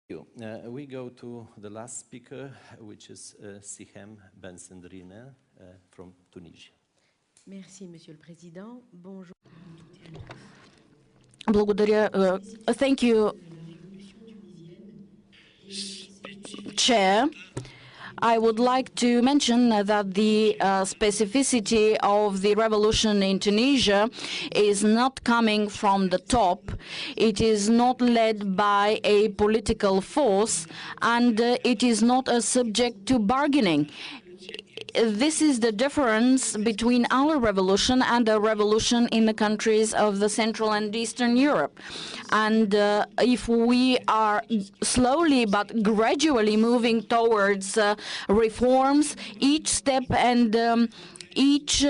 We go to the last speaker, which is Sihem Bensendrine from Tunisia. Merci, Monsieur le Président. Bonjour. Благодаря. Thank you, Chair. I would like to mention that the specificity of the revolution in Tunisia is not coming from the top. It is not led by a political force, and it is not a subject to bargaining. This is the difference between our revolution and the revolution in the countries of the Central and Eastern Europe. And if we are slowly but gradually moving towards reforms, each step and each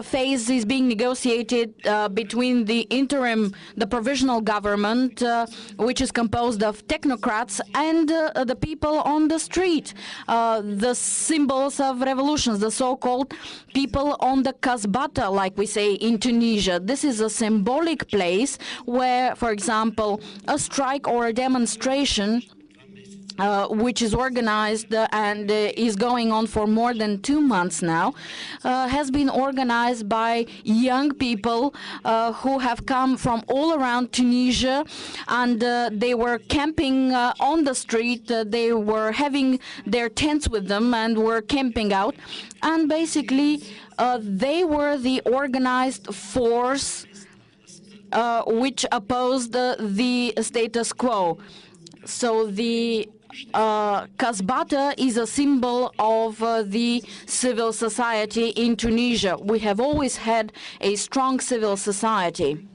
phase is being negotiated between the provisional government, which is composed of technocrats, and the people on the street, the symbols of revolutions, the so-called people on the Kasbata, like we say in Tunisia. This is a symbolic place where, for example, a strike or a demonstration which is organized and is going on for more than 2 months now, has been organized by young people who have come from all around Tunisia, and they were camping on the street. They were having their tents with them and were camping out. And basically, they were the organized force which opposed the status quo. So the Kasbata is a symbol of the civil society in Tunisia. We have always had a strong civil society.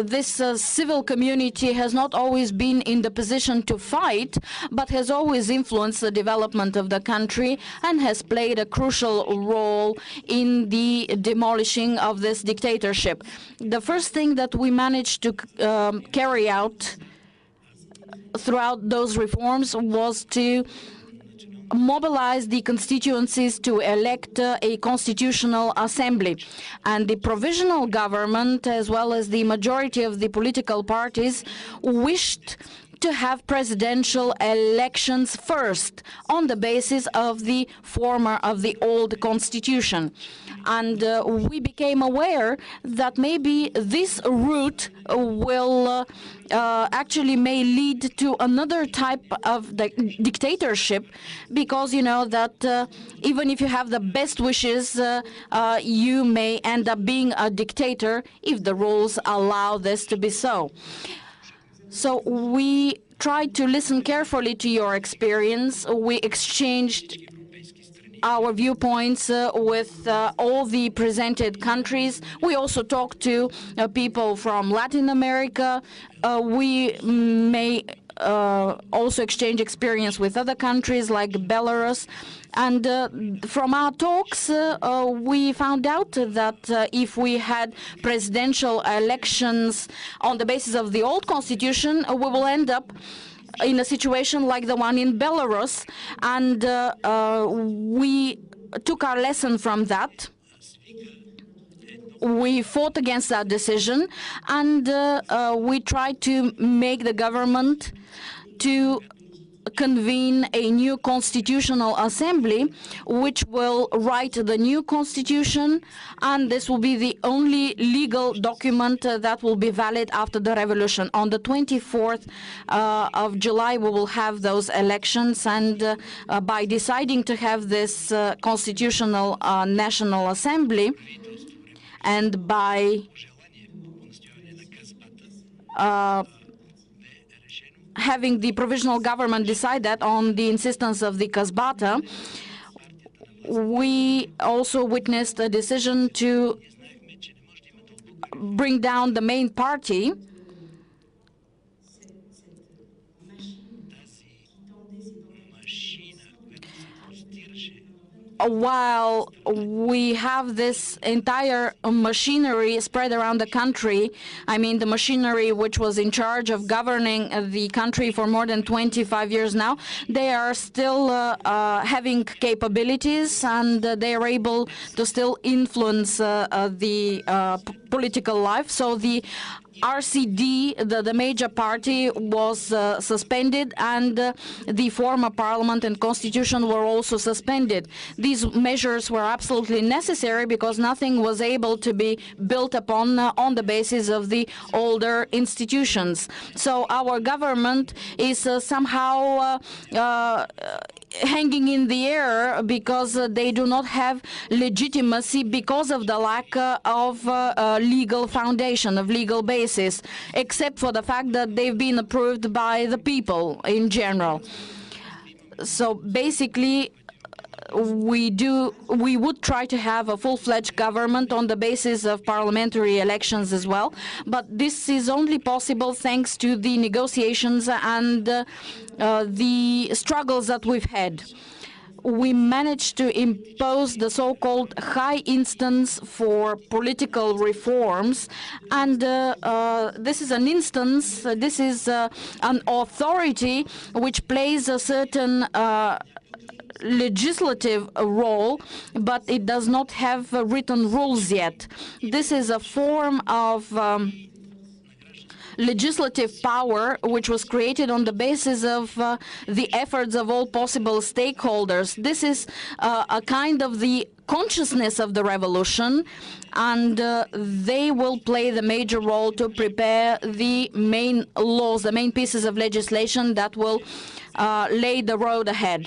This civil community has not always been in the position to fight, but has always influenced the development of the country and has played a crucial role in the demolishing of this dictatorship. The first thing that we managed to carry out throughout those reforms was to mobilize the constituencies to elect a constitutional assembly. And the provisional government, as well as the majority of the political parties, wished to have presidential elections first on the basis of the old constitution. And we became aware that maybe this route will actually may lead to another type of dictatorship, because you know that even if you have the best wishes, you may end up being a dictator if the rules allow this to be so. So we tried to listen carefully to your experience. We exchanged our viewpoints with all the presented countries. We also talked to people from Latin America. We may also exchange experience with other countries like Belarus. And from our talks, we found out that if we had presidential elections on the basis of the old constitution, we will end up in a situation like the one in Belarus. And we took our lesson from that. We fought against that decision, and we tried to make the government to convene a new constitutional assembly, which will write the new constitution, and this will be the only legal document that will be valid after the revolution. On the 24th of July, we will have those elections, and by deciding to have this constitutional national assembly, and by having the provisional government decide that on the insistence of the Kasbata, we also witnessed a decision to bring down the main party. While we have this entire machinery spread around the country, I mean the machinery which was in charge of governing the country for more than 25 years now, they are still having capabilities, and they are able to still influence the political life. So the RCD, the major party, was suspended, and the former parliament and constitution were also suspended. These measures were absolutely necessary because nothing was able to be built upon on the basis of the older institutions. So our government is somehow hanging in the air because they do not have legitimacy because of the lack of legal foundation, of legal basis, except for the fact that they've been approved by the people in general. So basically, we would try to have a full-fledged government on the basis of parliamentary elections as well, but this is only possible thanks to the negotiations and the struggles that we've had. We managed to impose the so-called high instance for political reforms, and this is an instance, this is an authority which plays a certain legislative role, but it does not have written rules yet. This is a form of legislative power which was created on the basis of the efforts of all possible stakeholders. This is a kind of the consciousness of the revolution, and they will play the major role to prepare the main laws, the main pieces of legislation that will lay the road ahead.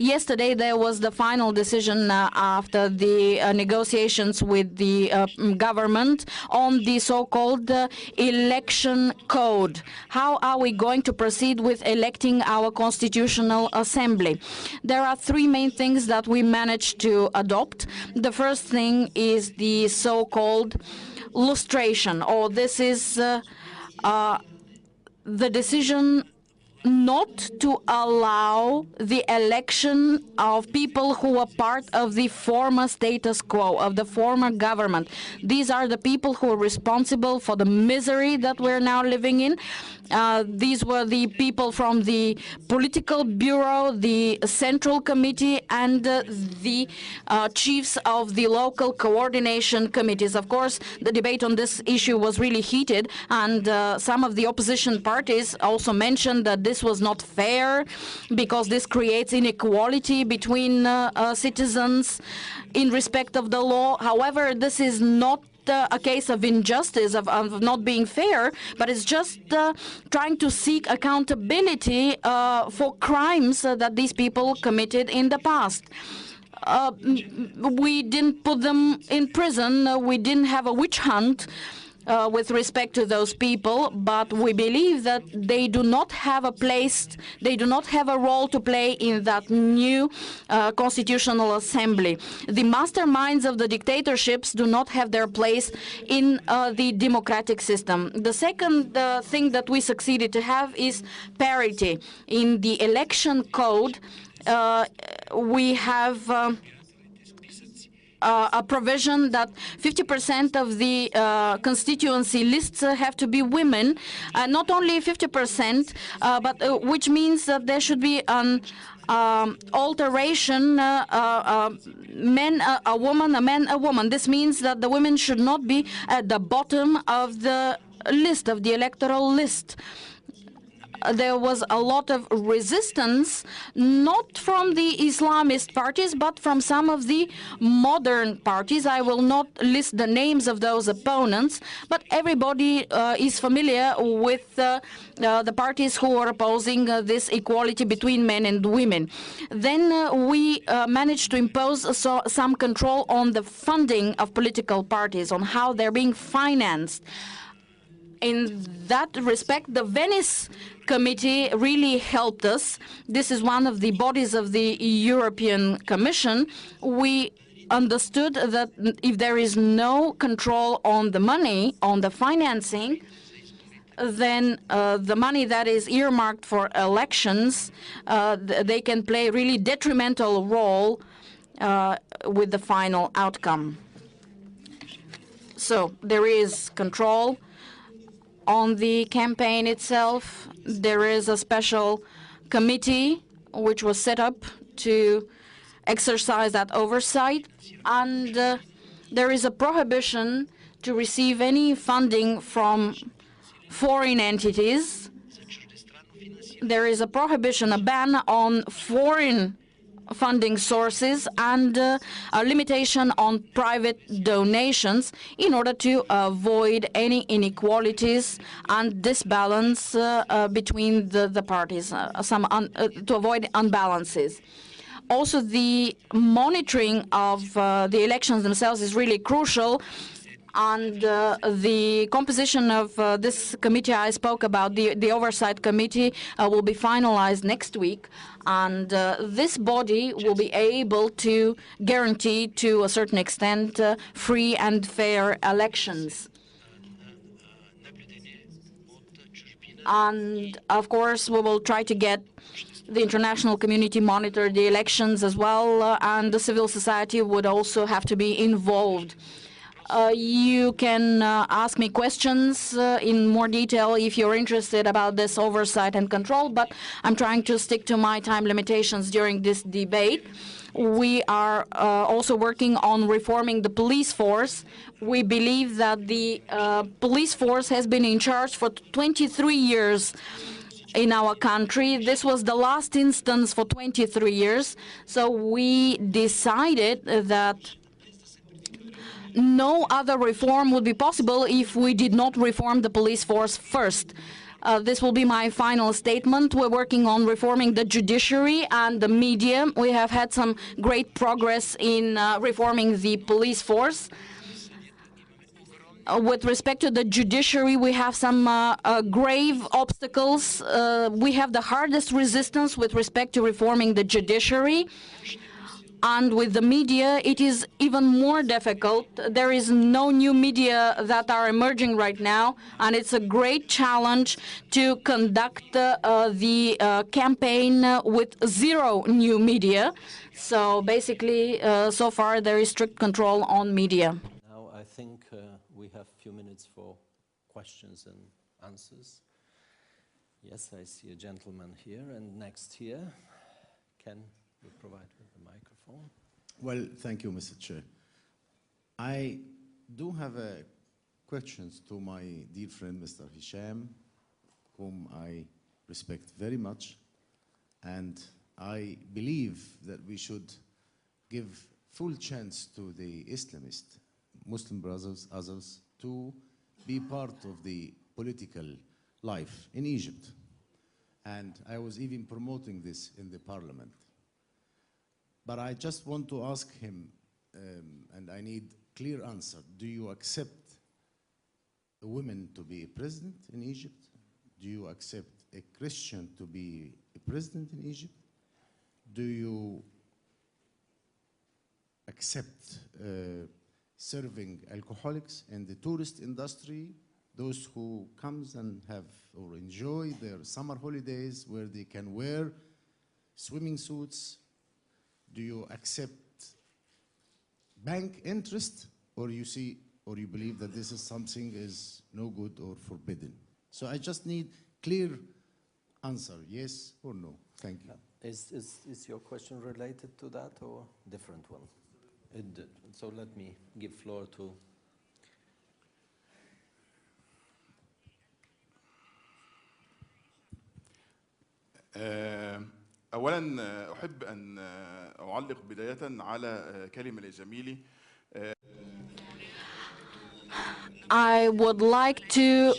Yesterday, there was the final decision after the negotiations with the government on the so-called election code. How are we going to proceed with electing our constitutional assembly? There are three main things that we managed to adopt. The first thing is the so-called lustration, or this is the decision not to allow the election of people who are part of the former status quo, of the former government. These are the people who are responsible for the misery that we're now living in. These were the people from the political bureau, the central committee, and the chiefs of the local coordination committees. Of course, the debate on this issue was really heated, and some of the opposition parties also mentioned that this was not fair because this creates inequality between citizens in respect of the law. However, this is not a case of injustice, of not being fair, but it's just trying to seek accountability for crimes that these people committed in the past. We didn't put them in prison. We didn't have a witch hunt with respect to those people, but we believe that they do not have a place, they do not have a role to play in that new constitutional assembly. The masterminds of the dictatorships do not have their place in the democratic system. The second thing that we succeeded to have is parity. In the election code, we have a provision that 50% of the constituency lists have to be women, not only 50%, but which means that there should be an alteration, men a woman, a man a woman. This means that the women should not be at the bottom of the list, of the electoral list. There was a lot of resistance, not from the Islamist parties, but from some of the modern parties. I will not list the names of those opponents, but everybody is familiar with the parties who are opposing this equality between men and women. Then we managed to impose some control on the funding of political parties, on how they're being financed. In that respect, the Venice Committee really helped us. This is one of the bodies of the European Commission. We understood that if there is no control on the money, on the financing, then the money that is earmarked for elections, they can play a really detrimental role with the final outcome. So there is control on the campaign itself. There is a special committee which was set up to exercise that oversight, and there is a prohibition to receive any funding from foreign entities. There is a prohibition, a ban on foreign funding sources and a limitation on private donations in order to avoid any inequalities and disbalance between the parties, to avoid unbalances. Also, the monitoring of the elections themselves is really crucial, and the composition of this committee I spoke about, the Oversight Committee, will be finalized next week, and this body will be able to guarantee, to a certain extent, free and fair elections. And, of course, we will try to get the international community monitor the elections as well, and the civil society would also have to be involved. You can ask me questions in more detail if you're interested about this oversight and control, but I'm trying to stick to my time limitations during this debate. We are also working on reforming the police force. We believe that the police force has been in charge for 23 years in our country. This was the last instance for 23 years. So we decided that no other reform would be possible if we did not reform the police force first. This will be my final statement. We're working on reforming the judiciary and the media. We have had some great progress in reforming the police force. With respect to the judiciary, we have some grave obstacles. We have the hardest resistance with respect to reforming the judiciary. And with the media, it is even more difficult. There is no new media that are emerging right now, and it's a great challenge to conduct the campaign with zero new media. So basically, so far, there is strict control on media. Now I think we have a few minutes for questions and answers. Yes, I see a gentleman here, and next here. Can you provide with the microphone? Well, thank you, Mr. Chair. I do have questions to my dear friend, Mr. Sihem, whom I respect very much, and I believe that we should give full chance to the Islamist Muslim brothers, others, to be part of the political life in Egypt. And I was even promoting this in the parliament. But I just want to ask him, and I need clear answer, do you accept a woman to be a president in Egypt? Do you accept a Christian to be a president in Egypt? Do you accept serving alcoholics in the tourist industry, those who comes and have or enjoy their summer holidays where they can wear swimming suits? Do you accept bank interest, or you see, or you believe that this is something is no good or forbidden? So I just need clear answer, yes or no. Thank you. Is your question related to that or different one? So let me give floor to. أولاً أحب أن أعلق بداية على كلمة لزميلي. I would like to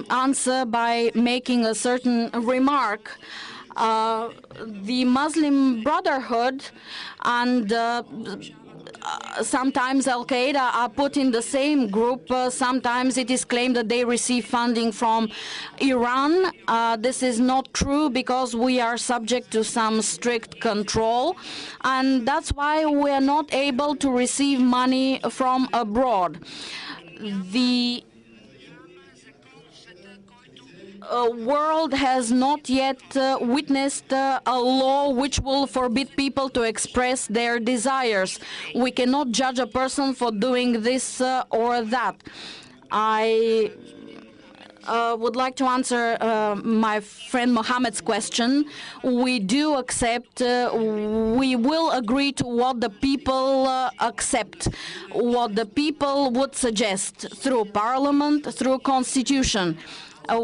answer by making a certain remark. The Muslim Brotherhood and sometimes Al-Qaeda are put in the same group. Sometimes it is claimed that they receive funding from Iran. This is not true because we are subject to some strict control, and that's why we are not able to receive money from abroad. The world has not yet witnessed a law which will forbid people to express their desires. We cannot judge a person for doing this or that. I would like to answer my friend Mohammed's question. We do accept, we will agree to what the people accept, what the people would suggest through parliament, through constitution. Uh,